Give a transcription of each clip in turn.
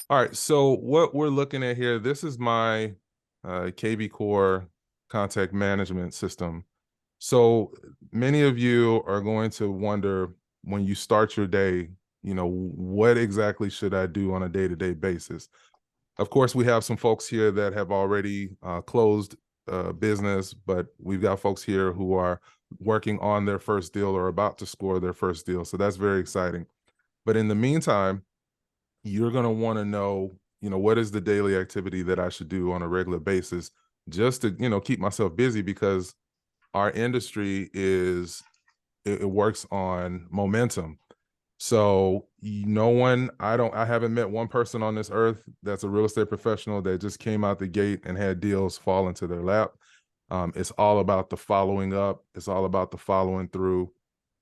All right, so what we're looking at here, this is my KVcore contact management system. So many of you are going to wonder when you start your day, what exactly should I do on a day-to-day basis? Of course, we have some folks here that have already closed business, but we've got folks here who are working on their first deal or about to score their first deal. So that's very exciting. But in the meantime, you're going to want to know, what is the daily activity that I should do on a regular basis just to, keep myself busy because our industry it works on momentum. So I haven't met one person on this earth that's a real estate professional that just came out the gate and had deals fall into their lap. It's all about the following up. It's all about the following through,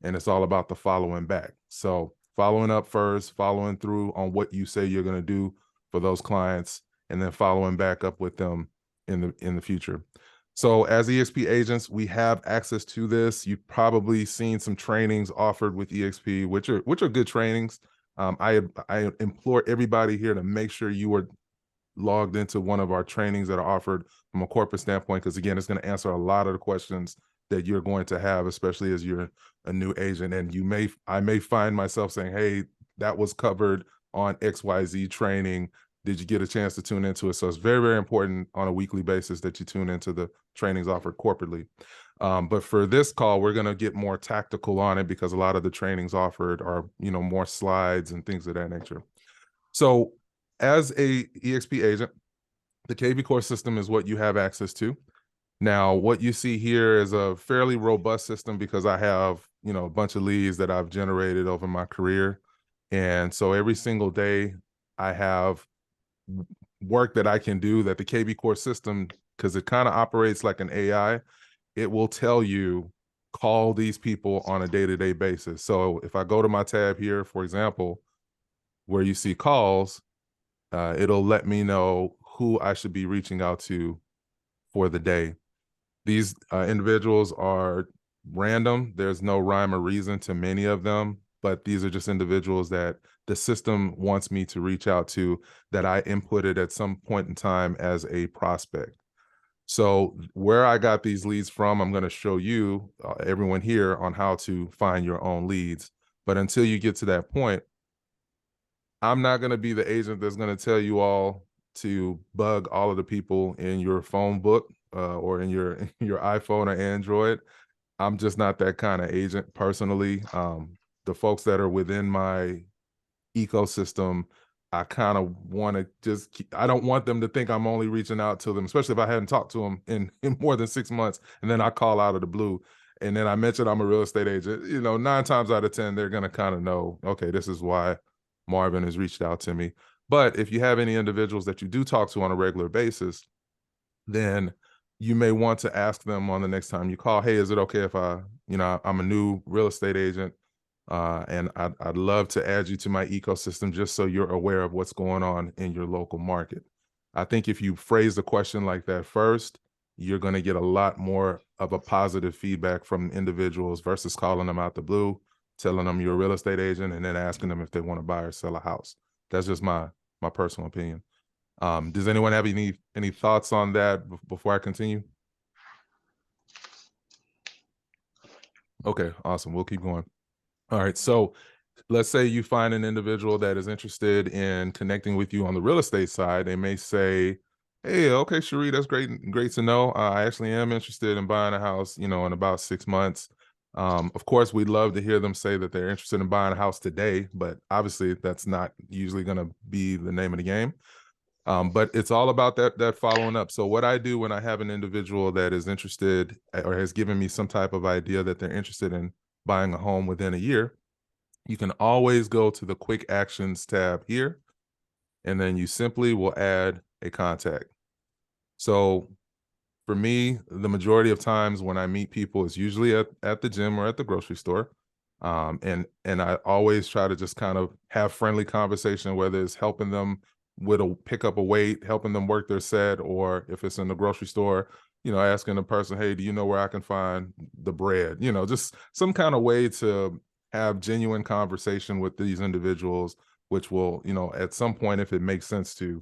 and it's all about the following back. So following up first, following through on what you say you're going to do for those clients, and then following back up with them in the future. So as EXP agents, we have access to this. You've probably seen some trainings offered with EXP, which are good trainings. I implore everybody here to make sure you are logged into one of our trainings that are offered from a corporate standpoint, because again, it's going to answer a lot of the questions that you're going to have, especially as you're a new agent. And I may find myself saying, hey, that was covered on XYZ training. Did you get a chance to tune into it? So it's very, very important on a weekly basis that you tune into the trainings offered corporately. But for this call, we're going to get more tactical on it because a lot of the trainings offered are, more slides and things of that nature. So as a EXP agent, the KVcore system is what you have access to. Now, what you see here is a fairly robust system because I have, a bunch of leads that I've generated over my career. And so every single day I have work that I can do that the KVcore system, because it kind of operates like an AI, it will tell you, call these people on a day-to-day basis. So if I go to my tab here, for example, where you see calls, it'll let me know who I should be reaching out to for the day. These individuals are random. There's no rhyme or reason to many of them, but these are just individuals that the system wants me to reach out to that I inputted at some point in time as a prospect. So where I got these leads from, I'm going to show you, everyone here, on how to find your own leads. But until you get to that point, I'm not going to be the agent that's going to tell you all to bug all of the people in your phone book or in your iPhone or Android. I'm just not that kind of agent personally. The folks that are within my ecosystem, I kind of want to I don't want them to think I'm only reaching out to them, especially if I hadn't talked to them in more than 6 months, and then I call out of the blue. And then I mentioned I'm a real estate agent. 9 times out of 10, they're going to kind of know, okay, this is why Marvin has reached out to me. But if you have any individuals that you do talk to on a regular basis, then you may want to ask them on the next time you call, hey, is it okay if I'm a new real estate agent, and I'd love to add you to my ecosystem just so you're aware of what's going on in your local market. I think if you phrase the question like that first, you're going to get a lot more of a positive feedback from individuals versus calling them out the blue, telling them you're a real estate agent, and then asking them if they want to buy or sell a house. That's just my personal opinion. Does anyone have any thoughts on that before I continue? Okay, awesome. We'll keep going. All right. So let's say you find an individual that is interested in connecting with you on the real estate side. They may say, hey, okay, Cherie, that's great to know. I actually am interested in buying a house, in about 6 months. Of course, we'd love to hear them say that they're interested in buying a house today, but obviously that's not usually going to be the name of the game. But it's all about that following up. So what I do when I have an individual that is interested or has given me some type of idea that they're interested in buying a home within a year, you can always go to the quick actions tab here, and then you simply will add a contact. So for me, the majority of times when I meet people is usually at the gym or at the grocery store. And I always try to just kind of have friendly conversation, whether it's helping them pick up a weight, helping them work their set, or if it's in the grocery store, asking the person, hey, do you know where I can find the bread? Just some kind of way to have genuine conversation with these individuals which will, at some point, if it makes sense to,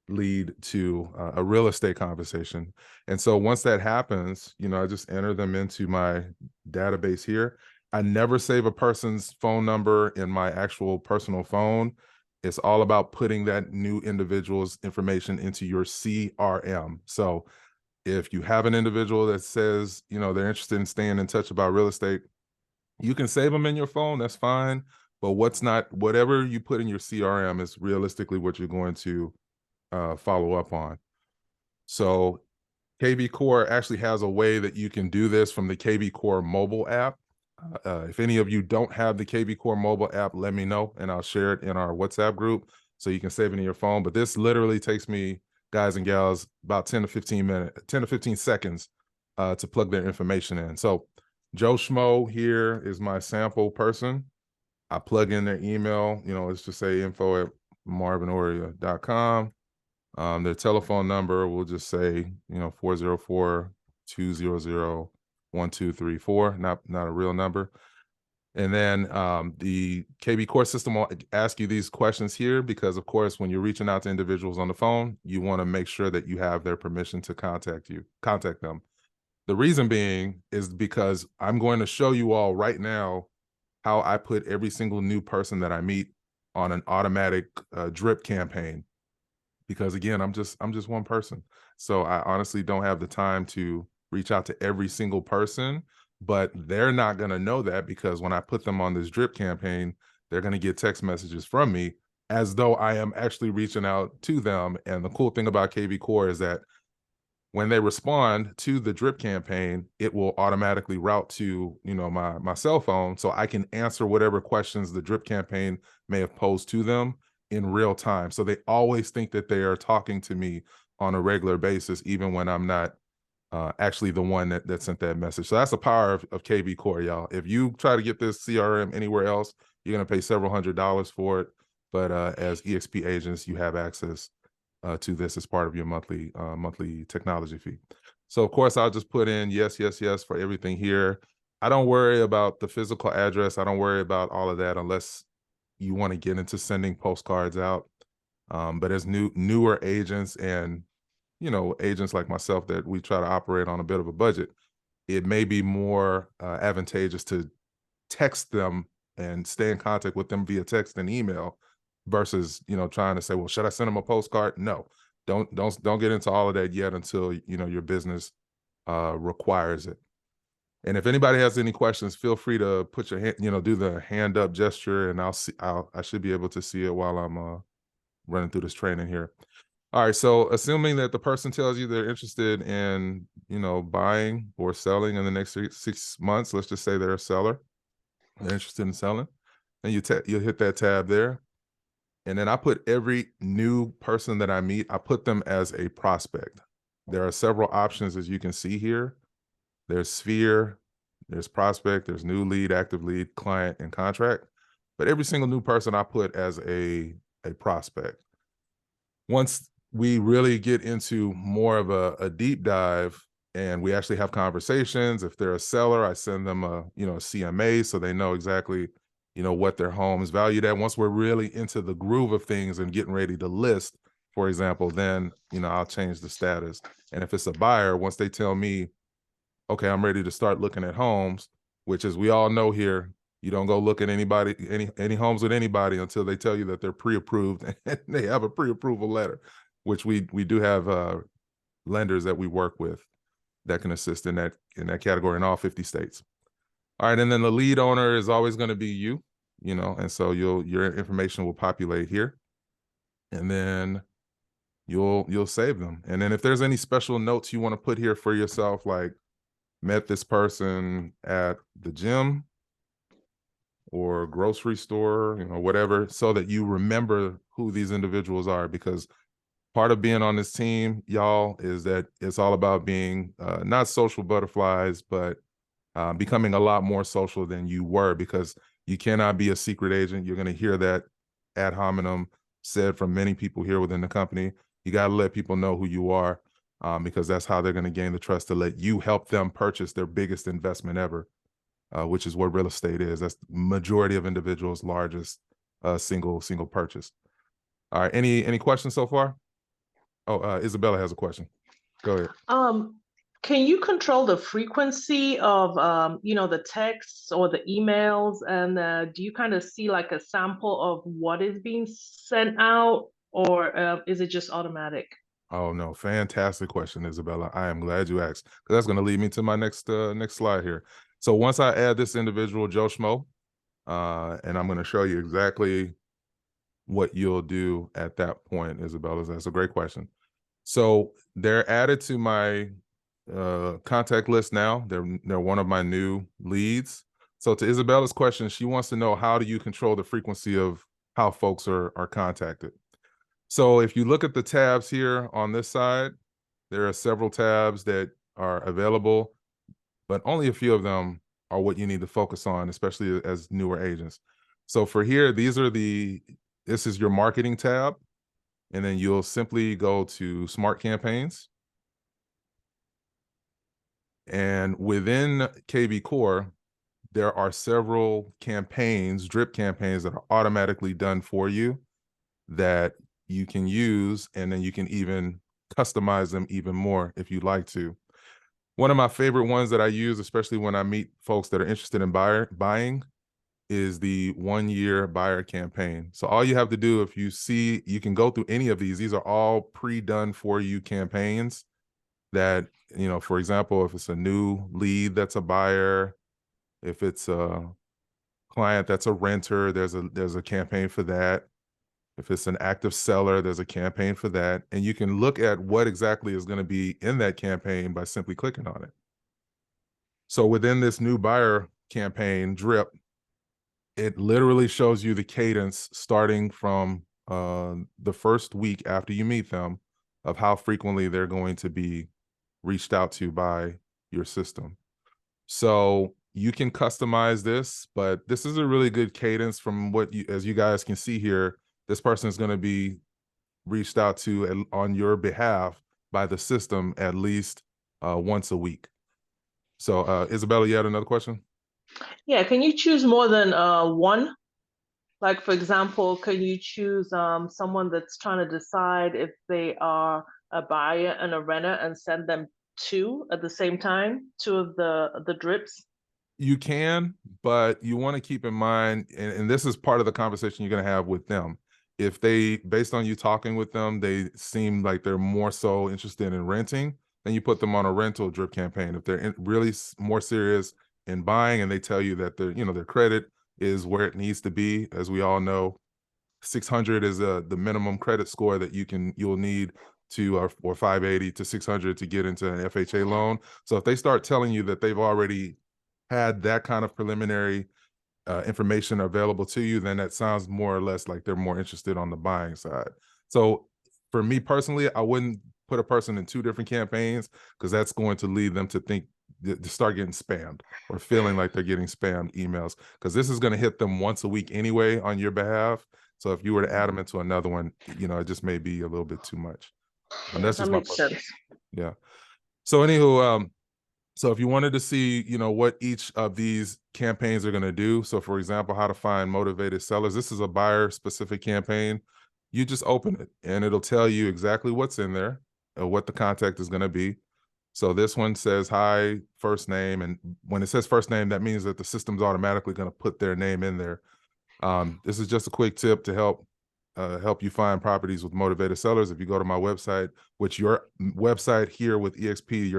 lead to a real estate conversation. And so once that happens, I just enter them into my database here. I never save a person's phone number in my actual personal phone. It's all about putting that new individual's information into your CRM. So if you have an individual that says, they're interested in staying in touch about real estate, you can save them in your phone, that's fine. But whatever you put in your CRM is realistically what you're going to follow up on. So KVcore actually has a way that you can do this from the KVcore mobile app. If any of you don't have the KVcore mobile app, let me know and I'll share it in our WhatsApp group so you can save it in your phone. But this literally takes me, guys and gals, about 10 to 15 seconds to plug their information in. So Joe Schmo here is my sample person. I plug in their email, let's just say info@marvinoria.com. Their telephone number, we'll just say, 404-200-1234, not a real number. And then the KVcore system will ask you these questions here because, of course, when you're reaching out to individuals on the phone, you want to make sure that you have their permission to contact them. The reason being is because I'm going to show you all right now how I put every single new person that I meet on an automatic drip campaign. Because again, I'm just one person. So I honestly don't have the time to reach out to every single person, but they're not going to know that because when I put them on this drip campaign, they're going to get text messages from me as though I am actually reaching out to them. And the cool thing about KVcore is that when they respond to the drip campaign, it will automatically route to, my cell phone so I can answer whatever questions the drip campaign may have posed to them in real time. So they always think that they are talking to me on a regular basis, even when I'm not actually the one that sent that message. So that's the power of KVcore, y'all. If you try to get this CRM anywhere else, you're going to pay several $100s for it. But as EXP agents, you have access to this as part of your monthly technology fee. So of course, I'll just put in yes, yes, yes for everything here. I don't worry about the physical address. I don't worry about all of that unless you want to get into sending postcards out. But as newer agents and, agents like myself that we try to operate on a bit of a budget, it may be more advantageous to text them and stay in contact with them via text and email versus, trying to say, well, should I send them a postcard? No, don't get into all of that yet until, your business requires it. And if anybody has any questions, feel free to put your hand, do the hand up gesture, and I should be able to see it while I'm running through this training here. All right, so assuming that the person tells you they're interested in, buying or selling in the next 6 months, let's just say they're a seller, they're interested in selling, and you hit that tab there. And then I put every new person that I meet, I put them as a prospect. There are several options, as you can see here. There's sphere, there's prospect, there's new lead, active lead, client, and contract. But every single new person I put as a prospect. Once we really get into more of a deep dive and we actually have conversations, if they're a seller, I send them a CMA so they know exactly, what their home is valued at. Once we're really into the groove of things and getting ready to list, for example, then, I'll change the status. And if it's a buyer, once they tell me, okay, I'm ready to start looking at homes, which, as we all know here, you don't go look at any homes with anybody until they tell you that they're pre-approved and they have a pre-approval letter, which we do have lenders that we work with that can assist in that category in all 50 states. All right, and then the lead owner is always going to be you, and so your information will populate here, and then you'll save them. And then if there's any special notes you want to put here for yourself, like met this person at the gym or grocery store, whatever, so that you remember who these individuals are, because part of being on this team, y'all, is that it's all about being not social butterflies, but becoming a lot more social than you were, because you cannot be a secret agent. You're going to hear that ad hominem said from many people here within the company. You got to let people know who you are, because that's how they're going to gain the trust to let you help them purchase their biggest investment ever, which is what real estate is. That's the majority of individuals' largest a single purchase. All right, any questions so far? Oh, Isabella has a question. Go ahead. Can you control the frequency of the texts or the emails? And do you kind of see like a sample of what is being sent out, or is it just automatic? Oh no, fantastic question, Isabella. I am glad you asked, because that's going to lead me to my next slide here. So once I add this individual, Joe Schmo, and I'm going to show you exactly what you'll do at that point, Isabella. That's a great question. So they're added to my contact list now. They're one of my new leads. So to Isabella's question, she wants to know, how do you control the frequency of how folks are contacted? So if you look at the tabs here on this side, there are several tabs that are available, but only a few of them are what you need to focus on, especially as newer agents. So for here, this is your marketing tab, and then you'll simply go to Smart Campaigns. And within KVcore, there are several campaigns, drip campaigns, that are automatically done for you that you can use, and then you can even customize them even more if you'd like to. One of my favorite ones that I use, especially when I meet folks that are interested in buying, is the 1-year buyer campaign. So all you have to do, if you see, you can go through any of these. These are all pre-done for you campaigns that, for example, if it's a new lead that's a buyer, if it's a client that's a renter, there's a campaign for that. If it's an active seller, there's a campaign for that. And you can look at what exactly is going to be in that campaign by simply clicking on it. So within this new buyer campaign drip, it literally shows you the cadence starting from the first week after you meet them, of how frequently they're going to be reached out to by your system. So you can customize this, but this is a really good cadence from what as you guys can see here, this person is going to be reached out to on your behalf by the system at least once a week. So Isabella, you had another question? Yeah, can you choose more than one? Like, for example, can you choose someone that's trying to decide if they are a buyer and a renter and send them two at the same time, two of the drips? You can, but you want to keep in mind, and this is part of the conversation you're going to have with them. If they, based on you talking with them, they seem like they're more so interested in renting, then you put them on a rental drip campaign. If they're really more serious in buying, and they tell you that their credit is where it needs to be, as we all know, 600 is the minimum credit score that you'll need to, or 580 to 600 to get into an FHA loan. So if they start telling you that they've already had that kind of preliminary information available to you, then that sounds more or less like they're more interested on the buying side. So for me personally, I wouldn't put a person in two different campaigns, because that's going to lead them to think, to start getting spammed or feeling like they're getting spammed emails, because this is going to hit them once a week anyway on your behalf. So if you were to add them into another one, it just may be a little bit too much. And Yeah, that's that just my makes personal. sense. Yeah. So anywho, so if you wanted to see, what each of these campaigns are going to do, so for example, how to find motivated sellers, this is a buyer specific campaign. You just open it and it'll tell you exactly what's in there and what the contact is going to be. So this one says, hi, first name. And when it says first name, that means that the system's automatically going to put their name in there. This is just a quick tip to help you find properties with motivated sellers. If you go to my website, which your website here with EXP,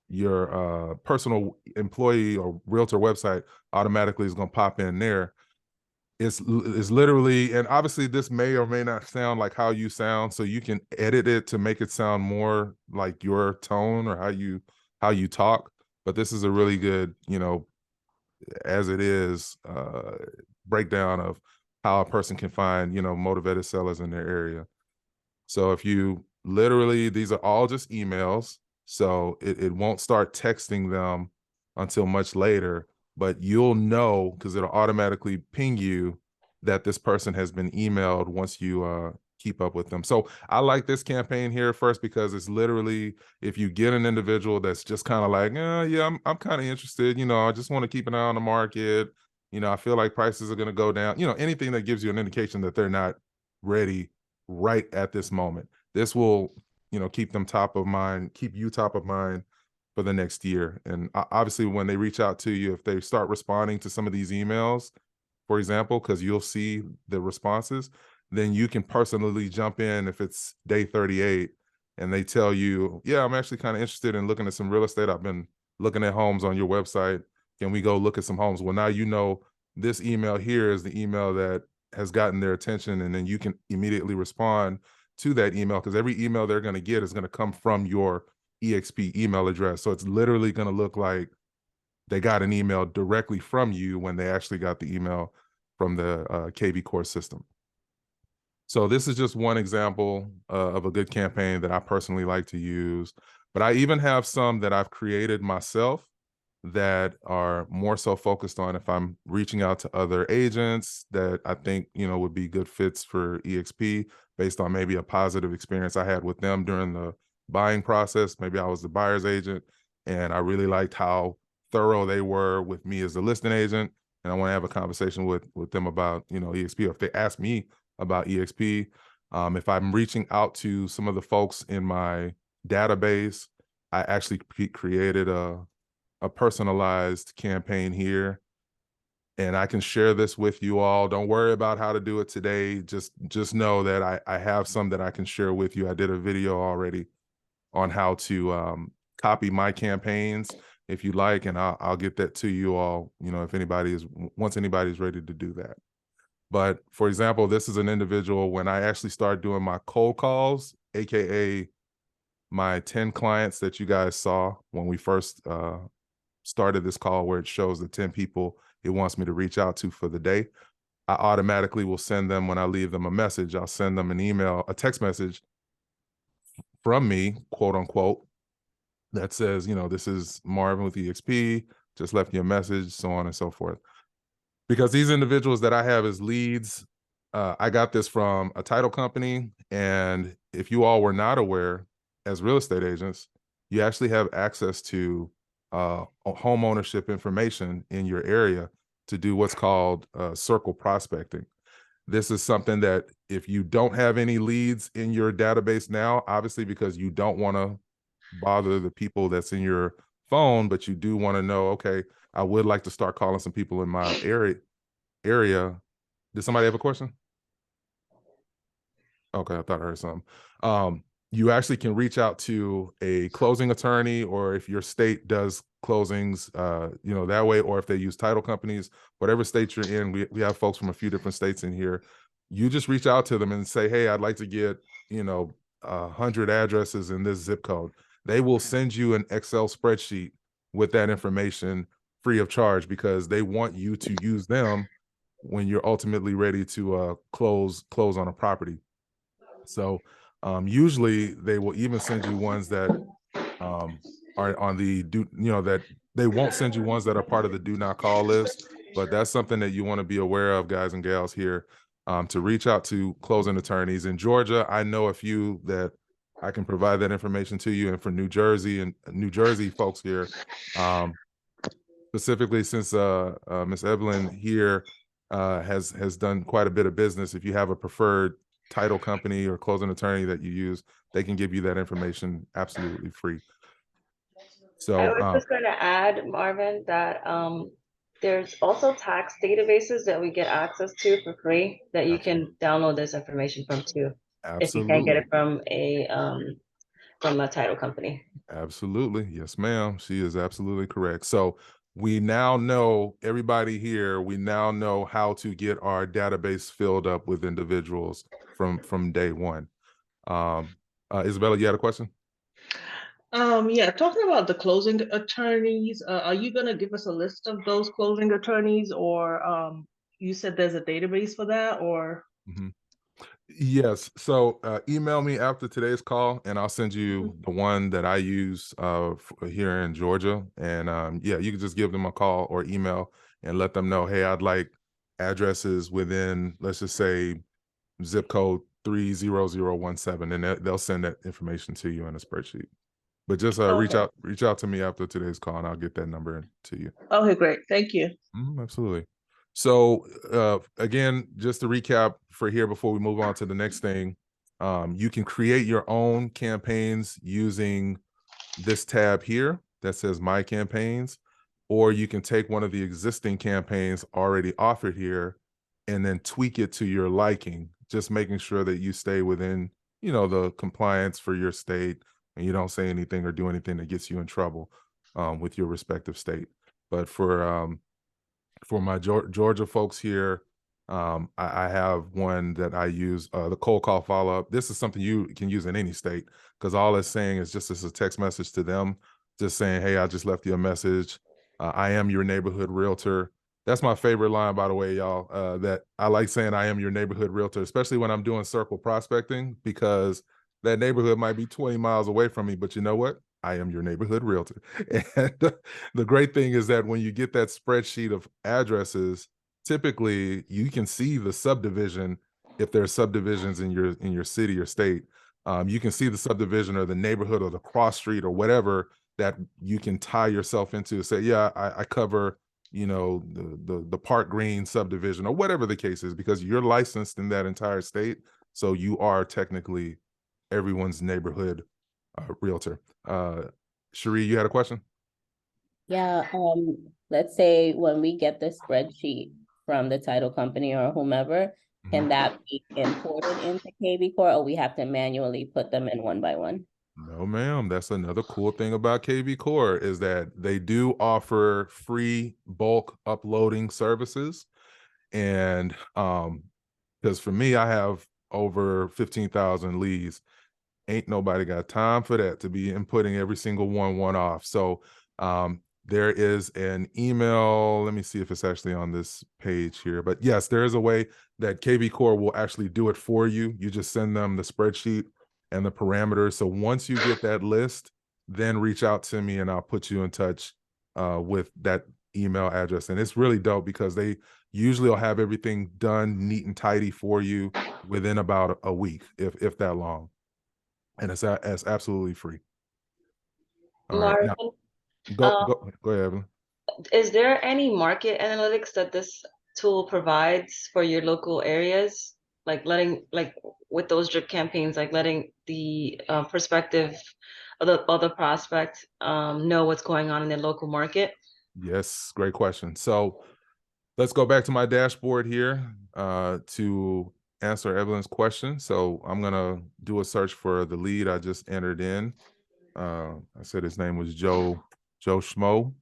your personal employee or realtor website automatically is going to pop in there. It's literally, and obviously this may or may not sound like how you sound, so you can edit it to make it sound more like your tone or how you talk. But this is a really good, as it is, breakdown of how a person can find, motivated sellers in their area. So if you literally, these are all just emails. So it won't start texting them until much later, but you'll know, because it'll automatically ping you that this person has been emailed once you keep up with them. So I like this campaign here first, because it's literally, if you get an individual that's just kind of like, yeah, I'm kind of interested, I just want to keep an eye on the market. I feel like prices are going to go down. Anything that gives you an indication that they're not ready right at this moment. This will, keep them top of mind, keep you top of mind for the next year. And obviously, when they reach out to you, if they start responding to some of these emails, for example, because you'll see the responses, then you can personally jump in if it's day 38 and they tell you, yeah, I'm actually kind of interested in looking at some real estate. I've been looking at homes on your website. Can we go look at some homes? Well, now this email here is the email that has gotten their attention, and then you can immediately respond to that email, because every email they're going to get is going to come from your EXP email address. So it's literally going to look like they got an email directly from you when they actually got the email from the KVcore system. So this is just one example of a good campaign that I personally like to use. But I even have some that I've created myself that are more so focused on if I'm reaching out to other agents that I think, would be good fits for EXP based on maybe a positive experience I had with them during the buying process. Maybe I was the buyer's agent and I really liked how thorough they were with me as the listing agent. And I want to have a conversation with them about, EXP. Or if they ask me about EXP, if I'm reaching out to some of the folks in my database, I actually created a personalized campaign here, and I can share this with you all. Don't worry about how to do it today. Just know that I have some that I can share with you. I did a video already on how to copy my campaigns if you like, and I'll get that to you all, if once anybody's ready to do that. But for example, this is an individual when I actually start doing my cold calls, AKA my 10 clients that you guys saw when we first started this call, where it shows the 10 people it wants me to reach out to for the day. I automatically will send them, when I leave them a message, I'll send them an email, a text message from me, quote unquote, that says, this is Marvin with EXP, just left you a message, so on and so forth. Because these individuals that I have as leads, I got this from a title company. And if you all were not aware, as real estate agents, you actually have access to home ownership information in your area to do what's called circle prospecting. This is something that if you don't have any leads in your database now, obviously because you don't want to bother the people that's in your phone, but you do want to know, okay, I would like to start calling some people in my area. Did somebody have a question? Okay, I thought I heard something. You actually can reach out to a closing attorney, or if your state does closings, that way, or if they use title companies, whatever state you're in, we have folks from a few different states in here. You just reach out to them and say, hey, I'd like to get, 100 addresses in this zip code. They will send you an Excel spreadsheet with that information free of charge, because they want you to use them when you're ultimately ready to close on a property. So usually they will even send you ones that are on the that they won't send you ones that are part of the do not call list. But that's something that you want to be aware of, guys and gals here, to reach out to closing attorneys. In Georgia, I know a few that I can provide that information to you. And for New Jersey and New Jersey folks here, specifically since Miss Evelyn here has done quite a bit of business, if you have a preferred title company or closing attorney that you use, they can give you that information absolutely free. I So was just going to add, Marvin, that there's also tax databases that we get access to for free that you can download this information from too, if you can't get it absolutely. from a title company. Absolutely. Yes, ma'am. She is absolutely correct. So we now know, everybody here, we now know how to get our database filled up with individuals from day one. Isabella, you had a question? Yeah, talking about the closing attorneys, are you gonna give us a list of those closing attorneys, or you said there's a database for that, or? Yes. So email me after today's call, and I'll send you the one that I use here in Georgia. And yeah, you can just give them a call or email and let them know, hey, I'd like addresses within, let's just say, zip code 30017, and they'll send that information to you in a spreadsheet. But just Okay. reach out to me after today's call, and I'll get that number to you. Okay, great. Thank you. Absolutely. So again, just to recap for here before we move on to the next thing, you can create your own campaigns using this tab here that says My Campaigns, or you can take one of the existing campaigns already offered here and then tweak it to your liking, just making sure that you stay within, the compliance for your state and you don't say anything or do anything that gets you in trouble with your respective state. But for my Georgia folks here, I have one that I use, the cold call follow-up. This is something you can use in any state because all it's saying is just as a text message to them, just saying, hey, I just left you a message. I am your neighborhood realtor. That's my favorite line, by the way, y'all, that I like saying I am your neighborhood realtor, especially when I'm doing circle prospecting, because that neighborhood might be 20 miles away from me, but you know what? I am your neighborhood realtor. And the great thing is that when you get that spreadsheet of addresses, typically you can see the subdivision if there are subdivisions in your city or state. You can see the subdivision or the neighborhood or the cross street or whatever that you can tie yourself into. Say, yeah, I cover, the Park Green subdivision or whatever the case is, because you're licensed in that entire state. So you are technically everyone's neighborhood realtor. Cherie, you had a question? Yeah, let's say when we get the spreadsheet from the title company or whomever, can that be imported into KVcore, or we have to manually put them in one by one? No, ma'am. That's another cool thing about KVcore is that they do offer free bulk uploading services. And because for me, I have over 15,000 leads. Ain't nobody got time for that to be inputting every single one off. So there is an email. Let me see if it's actually on this page here. But yes, there is a way that KVcore will actually do it for you. You just send them the spreadsheet and the parameters. So once you get that list, then reach out to me and I'll put you in touch with that email address. And it's really dope because they usually will have everything done neat and tidy for you within about a week, if that long. And it's absolutely free. All right, Marvin, now go ahead, Evelyn. is there any market analytics that this tool provides for your local areas? Like with those drip campaigns, like letting the perspective of the other prospect know what's going on in their local market? Yes, great question. So let's go back to my dashboard here to answer Evelyn's question. So I'm gonna do a search for the lead I just entered in. I said his name was Joe Schmo.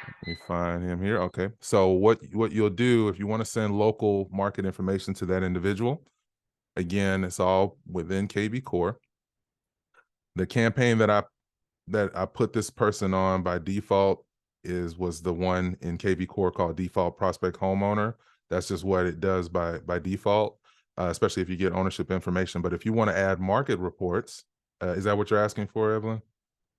Let me find him here. Okay. So what you'll do if you want to send local market information to that individual, again, it's all within KVcore. The campaign that I put this person on by default was the one in KVcore called Default Prospect Homeowner. That's just what it does by default, especially if you get ownership information. But if you want to add market reports, is that what you're asking for, Evelyn?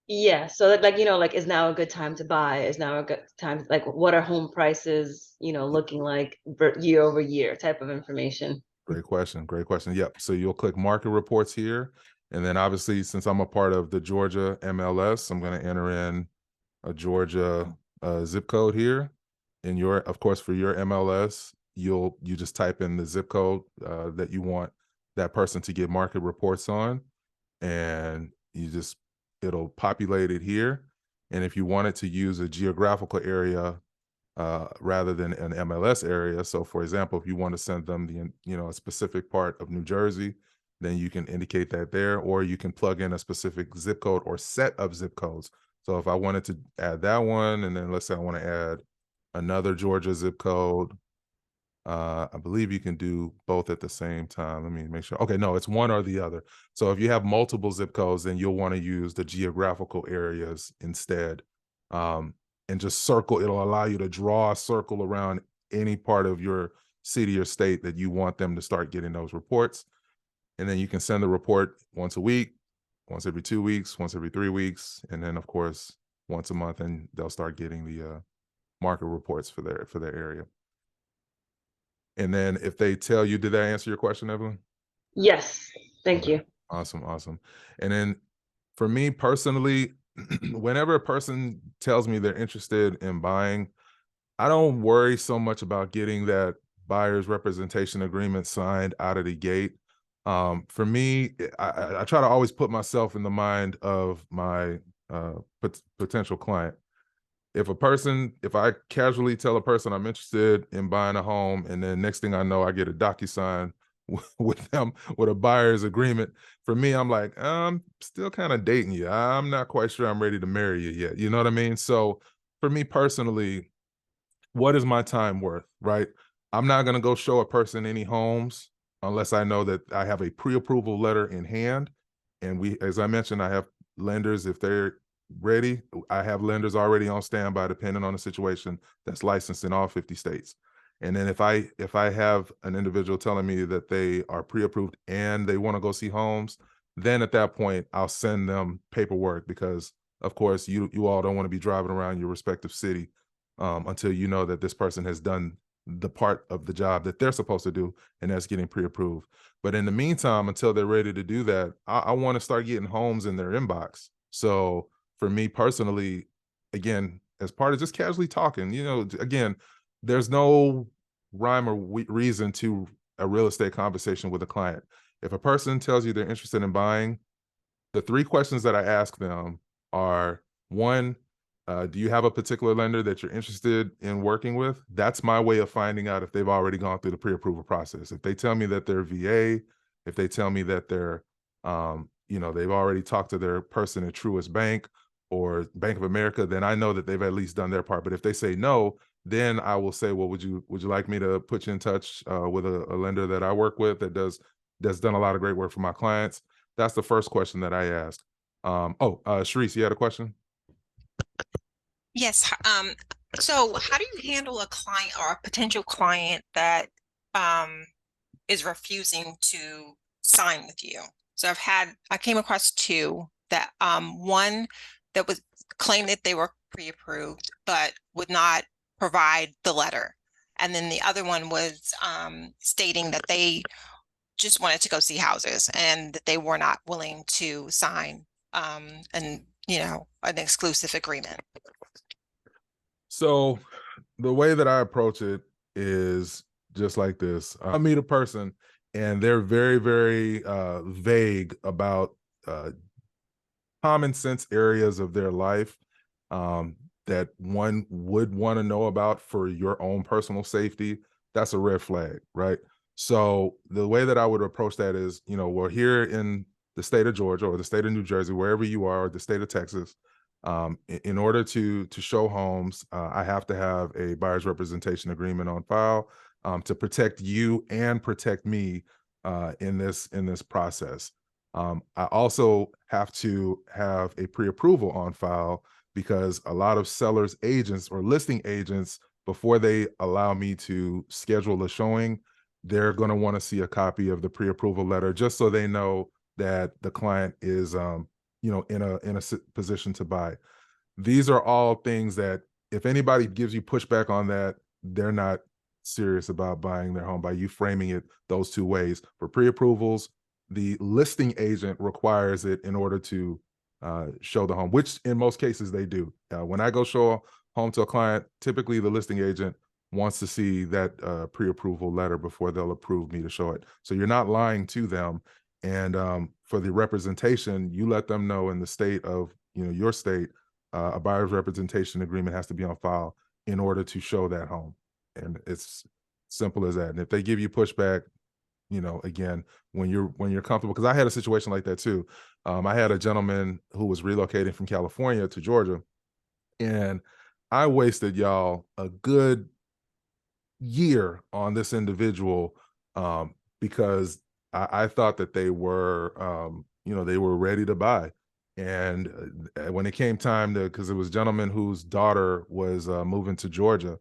Yeah, so like is now a good time to buy? Is now a good time, like what are home prices, looking like year over year type of information? Great question. Great question. Yep. So you'll click market reports here. And then obviously, since I'm a part of the Georgia MLS, I'm going to enter in a Georgia zip code here. And of course, for your MLS, you just type in the zip code that you want that person to get market reports on. And it'll populate it here. And if you wanted to use a geographical area rather than an MLS area. So for example, if you want to send them a specific part of New Jersey, then you can indicate that there, or you can plug in a specific zip code or set of zip codes. So if I wanted to add that one, and then let's say I want to add another Georgia zip code, I believe you can do both at the same time. Let me make sure. Okay, no, it's one or the other. So if you have multiple zip codes, then you'll want to use the geographical areas instead. And just circle, it'll allow you to draw a circle around any part of your city or state that you want them to start getting those reports. And then you can send the report once a week, once every 2 weeks, once every 3 weeks, and then of course, once a month, and they'll start getting the market reports for their area. And then if they tell you, did that answer your question, Evelyn? Yes, thank you. Awesome, awesome. And then for me personally, whenever a person tells me they're interested in buying, I don't worry so much about getting that buyer's representation agreement signed out of the gate. For me, I try to always put myself in the mind of my potential client. If I casually tell a person I'm interested in buying a home, and then next thing I know, I get a DocuSign with them with a buyer's agreement, for me, I'm like, I'm still kind of dating you. I'm not quite sure I'm ready to marry you yet. You know what I mean? So for me personally, what is my time worth, right? I'm not going to go show a person any homes unless I know that I have a pre-approval letter in hand. And as I mentioned, I have lenders, if they're ready, I have lenders already on standby, depending on the situation, that's licensed in all 50 states. And then if I have an individual telling me that they are pre-approved and they want to go see homes, then at that point, I'll send them paperwork, because of course you all don't want to be driving around your respective city until you know that this person has done the part of the job that they're supposed to do, and that's getting pre-approved. But in the meantime, until they're ready to do that, I want to start getting homes in their inbox. So for me personally, again, as part of just casually talking, again, there's no rhyme or reason to a real estate conversation with a client. If a person tells you they're interested in buying, the 3 questions that I ask them are, 1, do you have a particular lender that you're interested in working with? That's my way of finding out if they've already gone through the pre-approval process. If they tell me that they're VA, if they tell me that they're, they've already talked to their person at Truist Bank or Bank of America, then I know that they've at least done their part. But if they say no, then I will say, well, would you like me to put you in touch with a lender that I work with that's done a lot of great work for my clients? That's the first question that I ask. Sharice, you had a question? Yes. So how do you handle a client or a potential client that is refusing to sign with you? So I came across 2 that one that was claimed that they were pre-approved but would not provide the letter. And then the other one was stating that they just wanted to go see houses and that they were not willing to sign an exclusive agreement. So the way that I approach it is just like this. I meet a person and they're very, very vague about common sense areas of their life that one would want to know about for your own personal safety. That's a red flag, right? So the way that I would approach that is, we're here in the state of Georgia or the state of New Jersey, wherever you are, or the state of Texas. In order to show homes, I have to have a buyer's representation agreement on file to protect you and protect me in this process. I also have to have a pre-approval on file, because a lot of sellers agents or listing agents, before they allow me to schedule a showing, they're going to want to see a copy of the pre-approval letter, just so they know that the client is in a position to buy. These are all things that if anybody gives you pushback on that, they're not serious about buying their home by you framing it those 2 ways. For pre-approvals, the listing agent requires it in order to show the home, which in most cases they do. When I go show a home to a client, typically the listing agent wants to see that pre-approval letter before they'll approve me to show it. So you're not lying to them. And for the representation, you let them know in the state of your state, a buyer's representation agreement has to be on file in order to show that home. And it's simple as that. And if they give you pushback, again, when you're comfortable, because I had a situation like that too. I had a gentleman who was relocating from California to Georgia, and I wasted y'all a good year on this individual because I thought that they were, they were ready to buy. And when it came time because it was a gentleman whose daughter was moving to Georgia,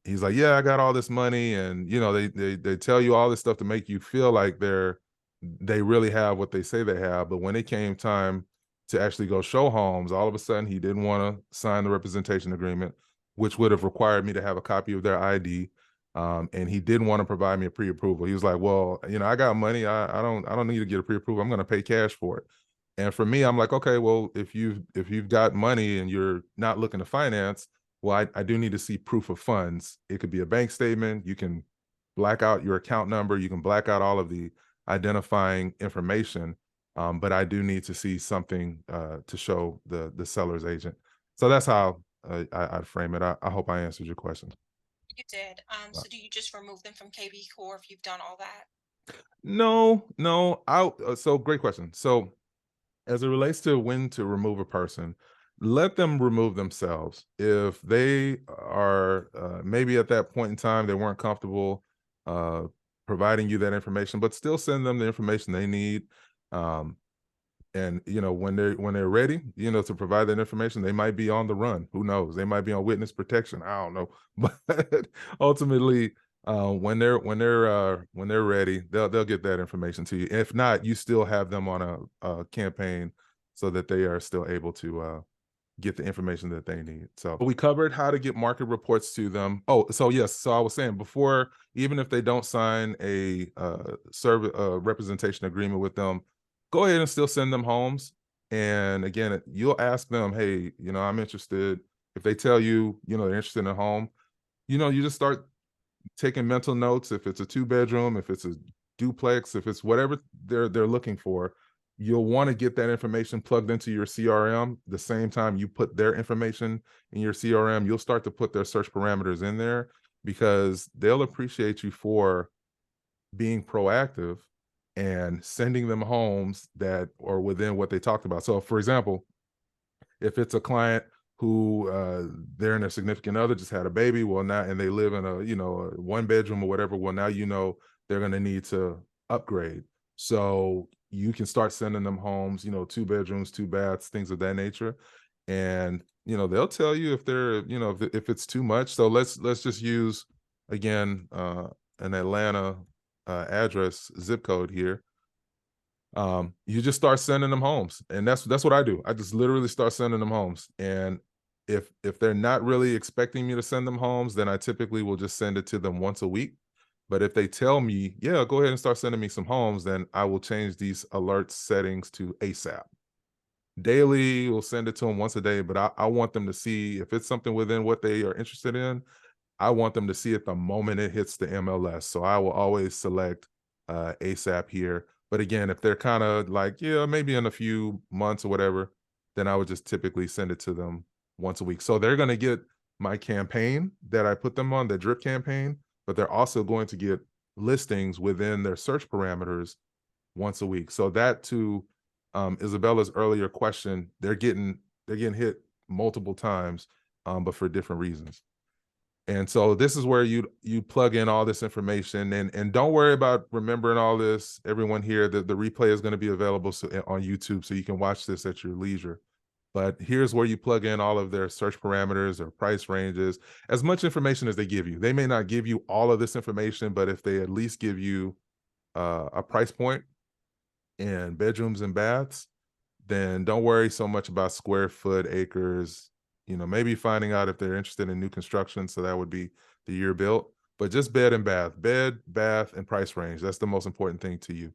he's like, yeah, I got all this money, and they tell you all this stuff to make you feel like they really have what they say they have. But when it came time to actually go show homes, all of a sudden he didn't want to sign the representation agreement, which would have required me to have a copy of their ID. And he didn't want to provide me a pre-approval. He was like, well, I got money. I don't need to get a pre-approval. I'm going to pay cash for it. And for me, I'm like, okay, well, if you've got money and you're not looking to finance, well, I do need to see proof of funds. It could be a bank statement. You can black out your account number. You can black out all of the identifying information. But I do need to see something to show the seller's agent. So that's how I'd frame it. I hope I answered your question. You did. So do you just remove them from KVcore if you've done all that? No, so great question. So as it relates to when to remove a person, let them remove themselves. If they are maybe at that point in time they weren't comfortable providing you that information, but still send them the information they need. And when they're ready, to provide that information, they might be on the run. Who knows? They might be on witness protection. I don't know, but ultimately, when they're ready, they'll get that information to you. If not, you still have them on a campaign so that they are still able to get the information that they need. So we covered how to get market reports to them. Oh, so yes. So I was saying before, even if they don't sign a representation agreement with them, go ahead and still send them homes. And again, you'll ask them, hey, I'm interested. If they tell you, they're interested in a home, you just start taking mental notes. If it's a 2-bedroom, if it's a duplex, if it's whatever they're looking for, you'll want to get that information plugged into your CRM. The same time you put their information in your CRM, you'll start to put their search parameters in there, because they'll appreciate you for being proactive and sending them homes that are within what they talked about. So for example, if it's a client who they're and their significant other just had a baby, well, now, and they live in a 1-bedroom or whatever, well, now they're going to need to upgrade. So you can start sending them homes, 2 bedrooms, 2 baths, things of that nature. And they'll tell you if they're if it's too much. So let's just use again an Atlanta address, zip code here. You just start sending them homes, and that's what I do. I just literally start sending them homes. And if they're not really expecting me to send them homes, then I typically will just send it to them once a week. But if they tell me, yeah, go ahead and start sending me some homes, then I will change these alert settings to ASAP. Daily, we'll send it to them once a day, but I want them to see if it's something within what they are interested in. I want them to see it the moment it hits the MLS. So I will always select ASAP here. But again, if they're kind of like, yeah, maybe in a few months or whatever, then I would just typically send it to them once a week. So they're going to get my campaign that I put them on, the drip campaign, but they're also going to get listings within their search parameters once a week. So that, to Isabella's earlier question, they're getting hit multiple times, but for different reasons. And so this is where you plug in all this information, and don't worry about remembering all this. Everyone here, the replay is going to be available on YouTube, so you can watch this at your leisure. But here's where you plug in all of their search parameters or price ranges, as much information as they give you. They may not give you all of this information, but if they at least give you a price point and bedrooms and baths, then don't worry so much about square foot, acres, maybe finding out if they're interested in new construction. So that would be the year built, but just bed, bath, and price range. That's the most important thing to you.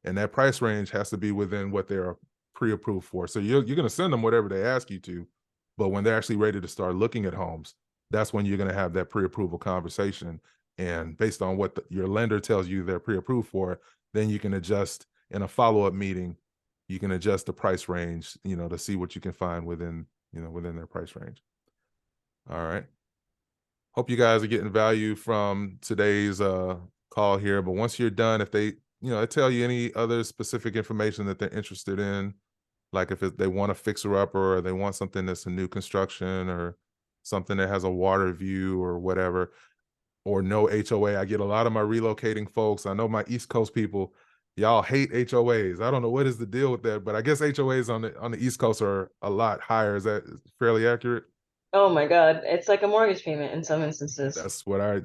And that price range has to be within what they're pre-approved for. So you're going to send them whatever they ask you to, but when they're actually ready to start looking at homes, that's when you're going to have that pre-approval conversation. And based on what your lender tells you they're pre-approved for, then you can adjust in a follow-up meeting. You can adjust the price range, to see what you can find within their price range. All right. Hope you guys are getting value from today's call here. But once you're done, if they, they tell you any other specific information that they're interested in, like if they want a fixer-upper, or they want something that's a new construction, or something that has a water view or whatever, or no HOA. I get a lot of my relocating folks. I know my East Coast people, y'all hate HOAs. I don't know what is the deal with that, but I guess HOAs on the East Coast are a lot higher. Is that fairly accurate? Oh my God, it's like a mortgage payment in some instances. That's what I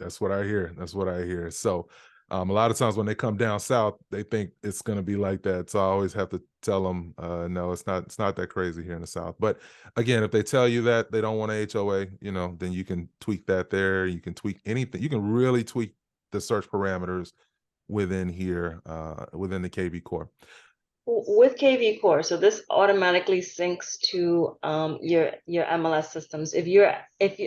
hear. That's what I hear. So a lot of times when they come down south, they think it's going to be like that. So I always have to tell them, no, it's not that crazy here in the South. But again, if they tell you that they don't want a HOA, then you can tweak that there. You can tweak anything. You can really tweak the search parameters within here, within the KVcore. With KVcore, so this automatically syncs to your MLS systems. If you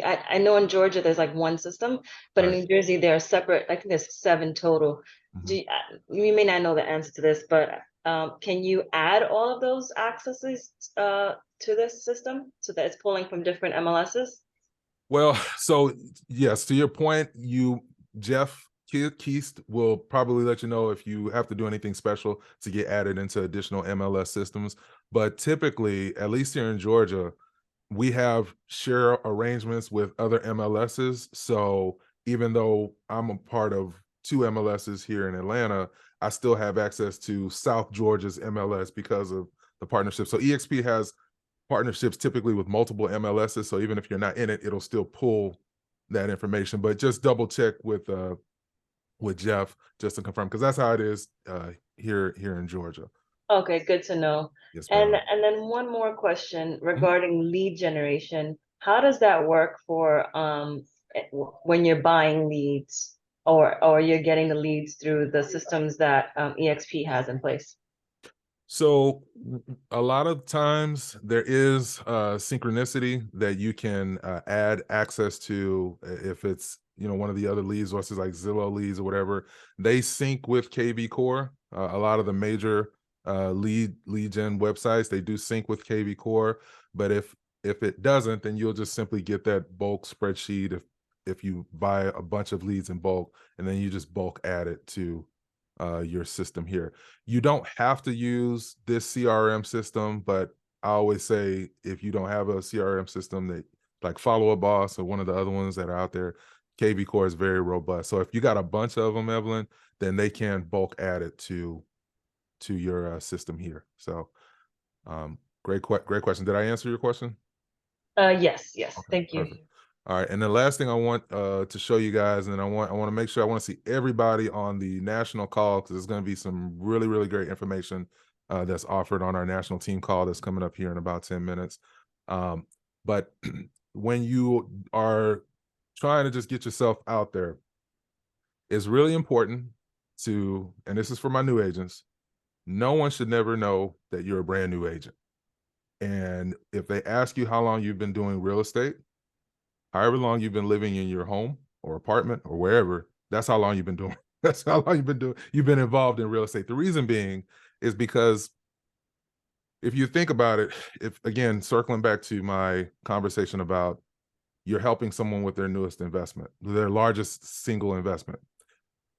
I know in Georgia there's like one system, but in Right. New Jersey there are separate. I think there's 7 total. Mhm. You may not know the answer to this, but can you add all of those accesses to this system so that it's pulling from different MLSs? Well, so yes, to your point, Jeff Keast will probably let you know if you have to do anything special to get added into additional MLS systems. But typically, at least here in Georgia, we have share arrangements with other MLSs. So even though I'm a part of 2 MLSs here in Atlanta, I still have access to South Georgia's MLS because of the partnership. So EXP has partnerships typically with multiple MLSs. So even if you're not in it, it'll still pull that information. But just double check with Jeff just to confirm, because that's how it is here in Georgia. Okay, good to know. Yes, And ma'am. then one more question regarding lead generation. How does that work for when you're buying leads or you're getting the leads through the systems that EXP has in place? So a lot of times there is synchronicity that you can add access to if it's one of the other lead sources like Zillow leads or whatever. They sync with KVcore. A lot of the major lead gen websites, they do sync with KVcore. But if it doesn't, then you'll just simply get that bulk spreadsheet if you buy a bunch of leads in bulk, and then you just bulk add it to your system here. You don't have to use this CRM system, but I always say if you don't have a CRM system that like Follow a Boss or one of the other ones that are out there, KVcore is very robust. So if you got a bunch of them, Evelyn, then they can bulk add it to your system here. So great question. Did I answer your question? Yes, Okay, thank you. perfect. All right, and the last thing I want to show you guys, and I want to make sure I want to see everybody on the national call, because there's going to be some really great information that's offered on our national team call that's coming up here in about 10 minutes. But when you are trying to just get yourself out there, it's really important to, and this is for my new agents, no one should never know that you're a brand new agent. And if they ask you how long you've been doing real estate, however long you've been living in your home or apartment or wherever, that's how long you've been doing. That's how long you've been involved in real estate. The reason being is because if you think about it, if again, circling back to my conversation about you're helping someone with their newest investment, their largest single investment,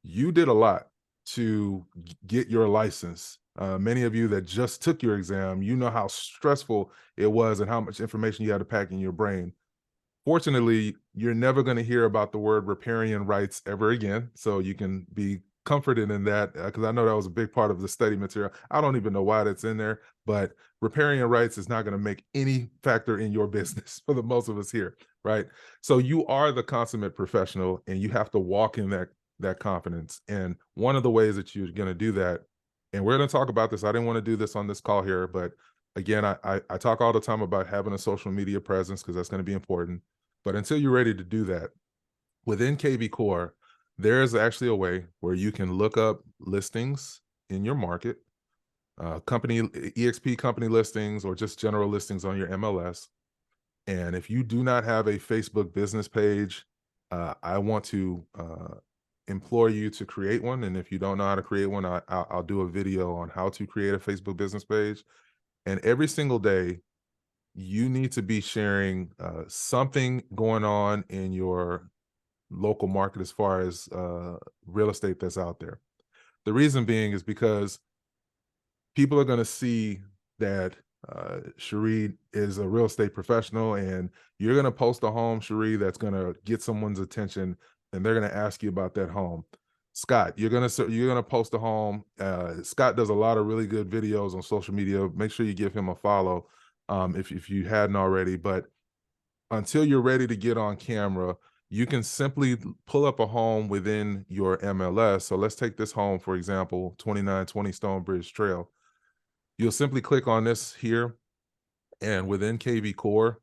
you did a lot to get your license. Many of you that just took your exam, you know how stressful it was and how much information you had to pack in your brain. Fortunately, you're never going to hear about the word riparian rights ever again. So you can be comforted in that, because I know that was a big part of the study material. I don't even know why that's in there, but riparian rights is not going to make any factor in your business for the most of us here, right? So you are the consummate professional, and you have to walk in that confidence. And one of the ways that you're going to do that, and we're going to talk about this, I didn't want to do this on this call here, but again, I talk all the time about having a social media presence because that's going to be important. But until you're ready to do that, within KVcore, there is actually a way where you can look up listings in your market, EXP company listings, or just general listings on your MLS. And if you do not have a Facebook business page, I want to implore you to create one. And if you don't know how to create one, I'll do a video on how to create a Facebook business page. And every single day, you need to be sharing something going on in your local market as far as real estate that's out there. The reason being is because people are going to see that Cherie is a real estate professional, and you're going to post a home, Cherie, that's going to get someone's attention, and they're going to ask you about that home. Scott, you're gonna post a home. Scott does a lot of really good videos on social media. Make sure you give him a follow if you hadn't already. But until you're ready to get on camera, you can simply pull up a home within your MLS. So let's take this home, for example, 2920 Stonebridge Trail. You'll simply click on this here, and within KVcore,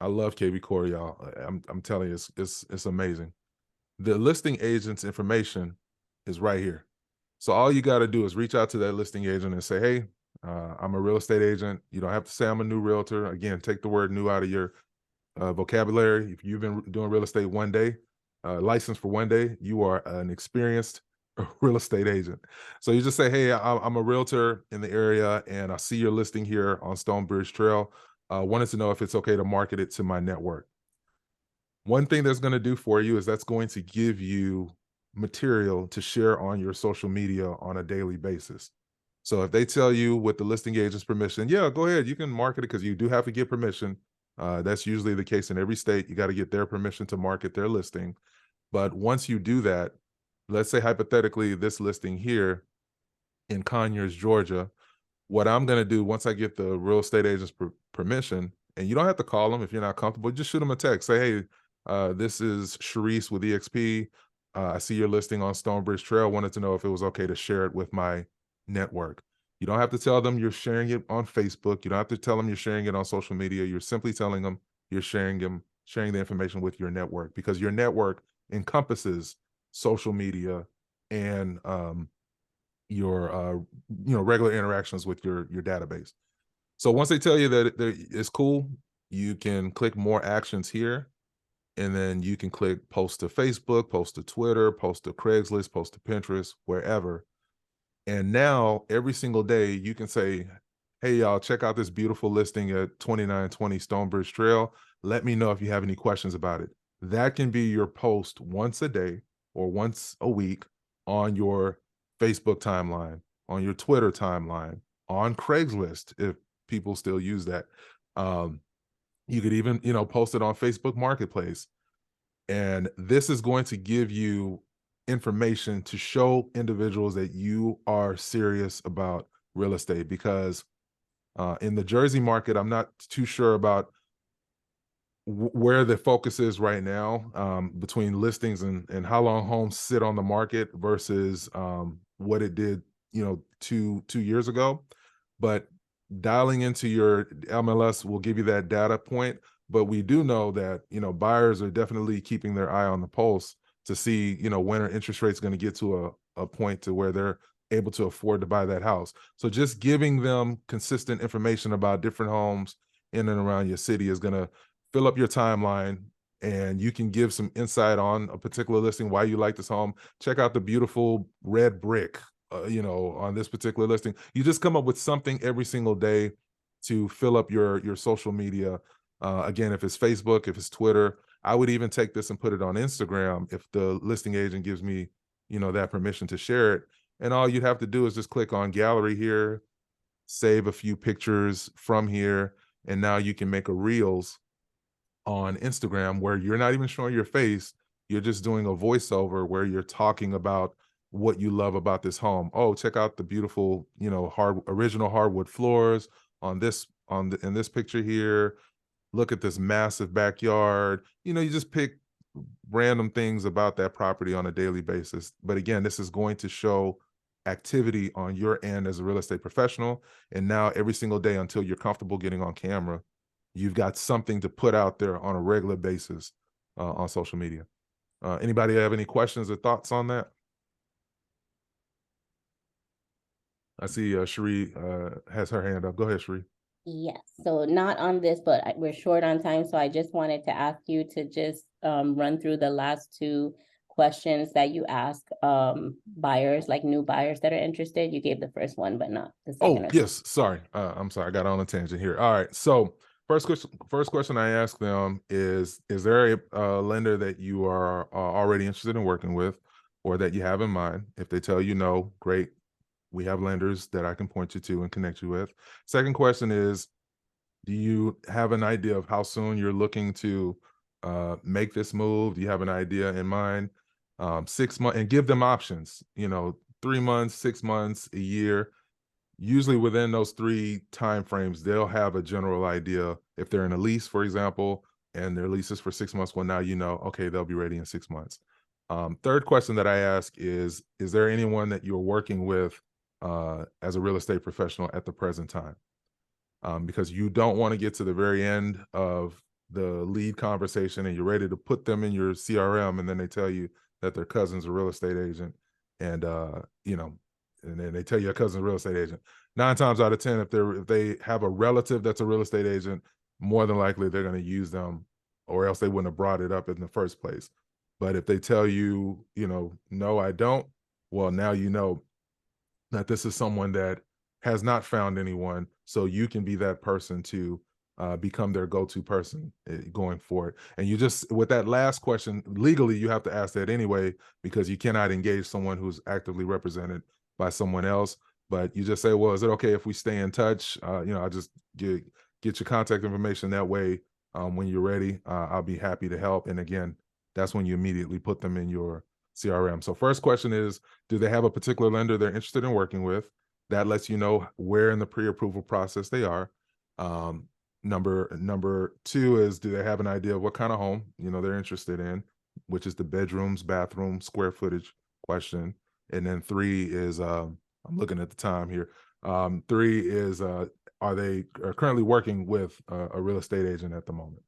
I love KVcore, y'all. I'm telling you, it's amazing. The listing agent's information is right here. So all you got to do is reach out to that listing agent and say, hey, I'm a real estate agent. You don't have to say I'm a new realtor. Again, take the word new out of your vocabulary. If you've been doing real estate one day, licensed for one day, you are an experienced real estate agent. So you just say, hey, I'm a realtor in the area and I see your listing here on Stonebridge Trail. Wanted to know if it's okay to market it to my network. One thing that's going to do for you is that's going to give you material to share on your social media on a daily basis. So if they tell you with the listing agent's permission, yeah, go ahead, you can market it because you do have to get permission. That's usually the case in every state. You got to get their permission to market their listing. But once you do that, let's say hypothetically this listing here in Conyers, Georgia, what I'm going to do once I get the real estate agent's permission, and you don't have to call them if you're not comfortable, just shoot them a text. Say, hey, this is Sharice with EXP. I see your listing on Stonebridge Trail. Wanted to know if it was okay to share it with my network. You don't have to tell them you're sharing it on Facebook. You don't have to tell them you're sharing it on social media. You're simply telling them you're sharing the information with your network, because your network encompasses social media and your regular interactions with your database. So once they tell you that it's cool, you can click more actions here, and then you can click post to Facebook, post to Twitter, post to Craigslist, post to Pinterest, wherever. And now every single day you can say, hey, y'all, check out this beautiful listing at 2920 Stonebridge Trail. Let me know if you have any questions about it. That can be your post once a day or once a week on your Facebook timeline, on your Twitter timeline, on Craigslist, if people still use that. You could even, post it on Facebook Marketplace. And this is going to give you information to show individuals that you are serious about real estate, because in the Jersey market, I'm not too sure about where the focus is right now, between listings and how long homes sit on the market versus what it did, 2 years ago. But dialing into your MLS will give you that data point. But we do know that, buyers are definitely keeping their eye on the pulse to see, when are interest rates going to get to a point to where they're able to afford to buy that house. So just giving them consistent information about different homes in and around your city is going to fill up your timeline, and you can give some insight on a particular listing, why you like this home. Check out the beautiful red brick, on this particular listing. You just come up with something every single day to fill up your social media. Again, if it's Facebook, if it's Twitter, I would even take this and put it on Instagram if the listing agent gives me, that permission to share it. And all you'd have to do is just click on gallery here, save a few pictures from here, and now you can make a Reels on Instagram where you're not even showing your face. You're just doing a voiceover where you're talking about what you love about this home. Oh, check out the beautiful, original hardwood floors in this picture here. Look at this massive backyard. You just pick random things about that property on a daily basis. But again, this is going to show activity on your end as a real estate professional. And now every single day until you're comfortable getting on camera, you've got something to put out there on a regular basis on social media. Anybody have any questions or thoughts on that? I see Cherie has her hand up. Go ahead, Cherie. Yes, so not on this, but we're short on time, so I just wanted to ask you to just run through the last two questions that you ask buyers, like new buyers that are interested. You gave the first one, but not the second. Oh, yes, sorry. I'm sorry, I got on a tangent here. All right, so first question I ask them is there a lender that you are already interested in working with, or that you have in mind? If they tell you no, great. We have lenders that I can point you to and connect you with. Second question is, do you have an idea of how soon you're looking to make this move? Do you have an idea in mind? 6 months, and give them options, 3 months, 6 months, a year. Usually within those 3 timeframes, they'll have a general idea. If they're in a lease, for example, and their lease is for 6 months, well, now okay, they'll be ready in 6 months. Third question that I ask is there anyone that you're working with as a real estate professional at the present time? Because you don't want to get to the very end of the lead conversation and you're ready to put them in your CRM, and then they tell you that their cousin's a real estate agent, and and then they tell you a cousin's a real estate agent. 9 times out of 10, if they have a relative that's a real estate agent, more than likely they're going to use them, or else they wouldn't have brought it up in the first place. But if they tell you, no, I don't, well, now you know that this is someone that has not found anyone, so you can be that person to become their go-to person going forward. And you just, with that last question, legally, you have to ask that anyway, because you cannot engage someone who's actively represented by someone else. But you just say, well, is it okay if we stay in touch? I just get your contact information that way. When you're ready, I'll be happy to help. And again, that's when you immediately put them in your CRM. So first question is, do they have a particular lender they're interested in working with? That lets you know where in the pre-approval process they are. Number two is, do they have an idea of what kind of home they're interested in, which is the bedrooms, bathrooms, square footage question. And then 3 is, I'm looking at the time here. 3 is, are they currently working with a real estate agent at the moment?